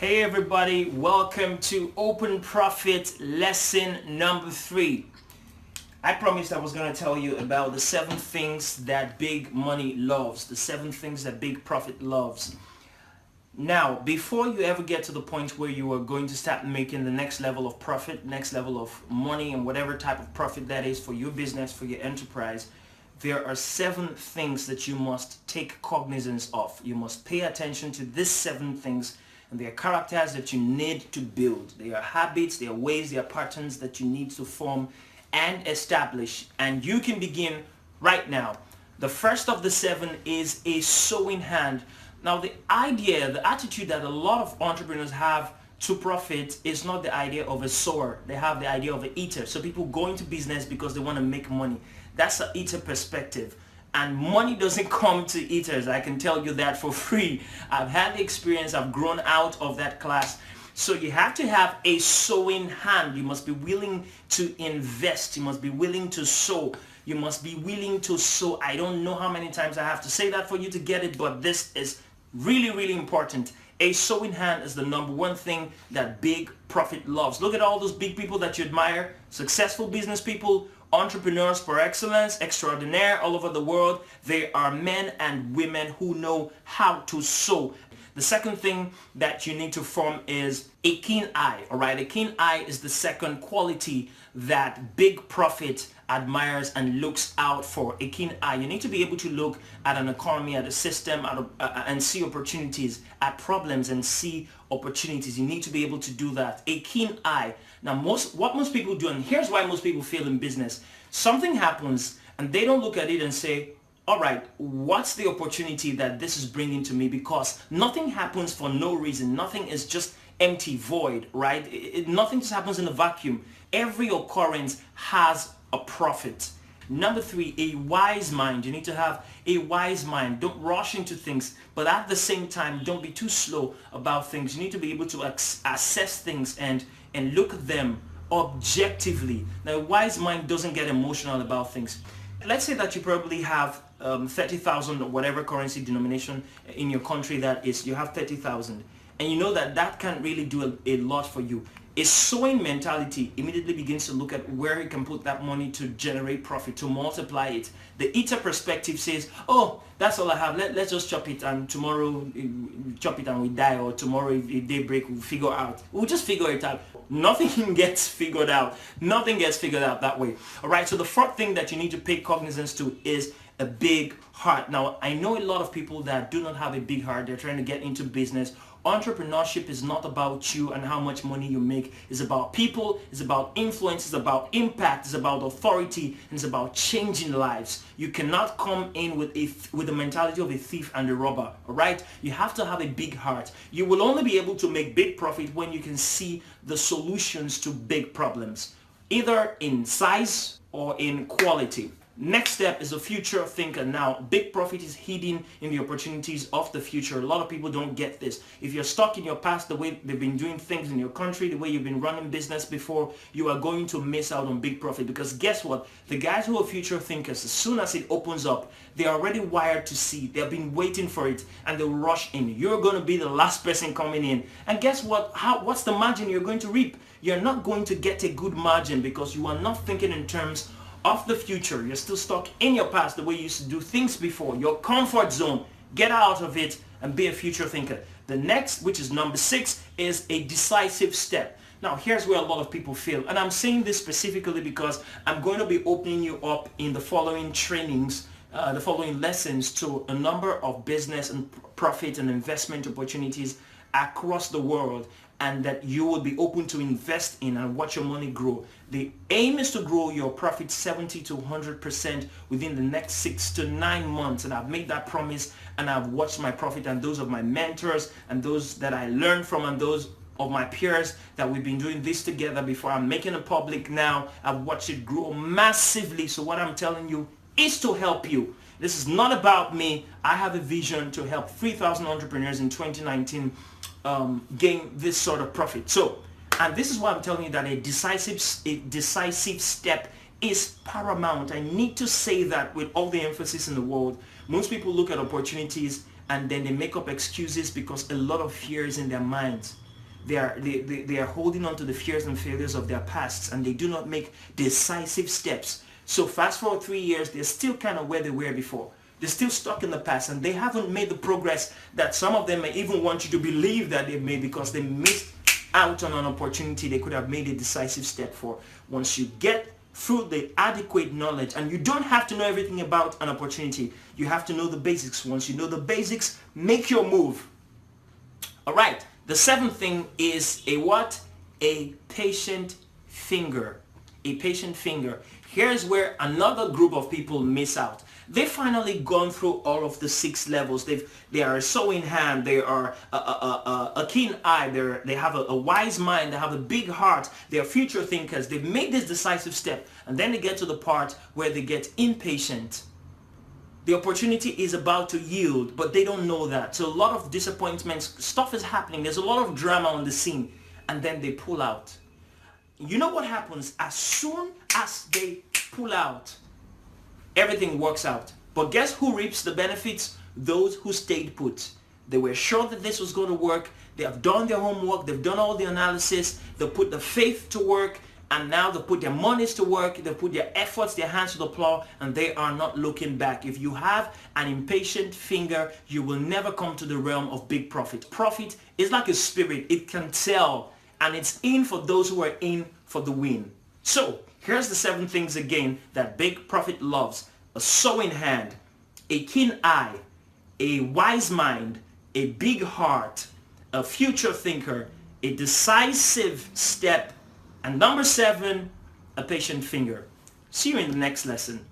Hey everybody, welcome to OpenProfit lesson number 3. I promised I was going to tell you about the 7 things that big money loves, the 7 things that big profit loves. Now, before you ever get to the point where you are going to start making the next level of profit, next level of money, and whatever type of profit that is for your business, for your enterprise, there are 7 things that you must take cognizance of. You must pay attention to these 7 things, and they are characters that you need to build. They are habits, they are ways, they are patterns that you need to form and establish, and you can begin right now. The first of the 7 is a sewing hand. Now, the idea, the attitude that a lot of entrepreneurs have to profit is not the idea of a sower. They have the idea of an eater. So people go into business because they want to make money. That's an eater perspective. And money doesn't come to eaters. I can tell you that for free. I've had the experience. I've grown out of that class. So you have to have a sewing hand. You must be willing to invest. You must be willing to sow. You must be willing to sow. I don't know how many times I have to say that for you to get it, but this is really, really important. A sewing hand is the number 1 thing that big profit loves. Look at all those big people that you admire, successful business people, entrepreneurs par excellence, extraordinaire all over the world. They are men and women who know how to sew. The second thing that you need to form is a keen eye, all right? A keen eye is the second quality that big profit admires and looks out for. A keen eye. You need to be able to look at an economy, at a system, and see opportunities, at problems and see opportunities. You need to be able to do that. A keen eye. Now, what most people do, and here's why most people fail in business. Something happens and they don't look at it and say, all right, what's the opportunity that this is bringing to me? Because nothing happens for no reason. Nothing is just empty void, right? Nothing just happens in a vacuum. Every occurrence has a profit. Number 3, a wise mind. You need to have a wise mind. Don't rush into things, but at the same time, don't be too slow about things. You need to be able to assess things and look at them objectively. Now, a wise mind doesn't get emotional about things. Let's say that you probably have 30,000 or whatever currency denomination in your country that is. You have 30,000, and you know that that can't really do a lot for you. A sowing mentality immediately begins to look at where you can put that money to generate profit, to multiply it. The eater perspective says, oh, that's all I have. Let's just chop it, and tomorrow chop it and we die, or tomorrow if daybreak we'll figure out. We'll just figure it out. Nothing gets figured out. Nothing gets figured out that way. All right, so the 4th thing that you need to pay cognizance to is a big heart. Now, I know a lot of people that do not have a big heart. They're trying to get into business. Entrepreneurship is not about you and how much money you make. It's about people, it's about influence, it's about impact, it's about authority, and it's about changing lives. You cannot come in with the mentality of a thief and a robber, all right? You have to have a big heart. You will only be able to make big profit when you can see the solutions to big problems, either in size or in quality. Next step is a future thinker. Now, big profit is hidden in the opportunities of the future. A lot of people don't get this. If you're stuck in your past, the way they've been doing things in your country, the way you've been running business before, you are going to miss out on big profit. Because guess what? The guys who are future thinkers, as soon as it opens up, they're already wired to see. They've been waiting for it, and they'll rush in. You're going to be the last person coming in. And guess what? What's the margin you're going to reap? You're not going to get a good margin because you are not thinking in terms of the future. You're still stuck in your past, the way you used to do things before, your comfort zone. Get out of it and be a future thinker. The next, which is number 6, is a decisive step. Now, here's where a lot of people fail, and I'm saying this specifically because I'm going to be opening you up in the following trainings, the following lessons to a number of business and profit and investment opportunities across the world, and that you will be open to invest in and watch your money grow. The aim is to grow your profit 70 to 100% within the next 6 to 9 months. And I've made that promise, and I've watched my profit and those of my mentors and those that I learned from and those of my peers that we've been doing this together before. I'm making it public now. I've watched it grow massively. So what I'm telling you is to help you. This is not about me. I have a vision to help 3,000 entrepreneurs in 2019 gain this sort of profit. So, and this is why I'm telling you that a decisive step is paramount. I need to say that with all the emphasis in the world. Most people look at opportunities and then they make up excuses because a lot of fear is in their minds. They are holding on to the fears and failures of their pasts, and they do not make decisive steps. So fast forward 3 years, they're still kind of where they were before. They're still stuck in the past, and they haven't made the progress that some of them may even want you to believe that they've made, because they missed out on an opportunity they could have made a decisive step for. Once you get through the adequate knowledge, and you don't have to know everything about an opportunity, you have to know the basics. Once you know the basics, make your move. All right, the seventh thing is a what? A patient finger. A patient finger. Here's where another group of people miss out. They've finally gone through all of the 6 levels. They are a sowing hand. They are a keen eye. They have a wise mind. They have a big heart. They are future thinkers. They've made this decisive step. And then they get to the part where they get impatient. The opportunity is about to yield, but they don't know that. So a lot of disappointments, stuff is happening. There's a lot of drama on the scene. And then they pull out. You know what happens? As soon as they pull out, everything works out. But guess who reaps the benefits? Those who stayed put. They were sure that this was going to work. They have done their homework. They've done all the analysis. They put the faith to work. And now they put their monies to work. They put their efforts, their hands to the plow. And they are not looking back. If you have an impatient finger, you will never come to the realm of big profit. Profit is like a spirit. It can tell. And it's in for those who are in for the win. So here's the 7 things again that big profit loves. A sowing hand, a keen eye, a wise mind, a big heart, a future thinker, a decisive step, and number 7, a patient finger. See you in the next lesson.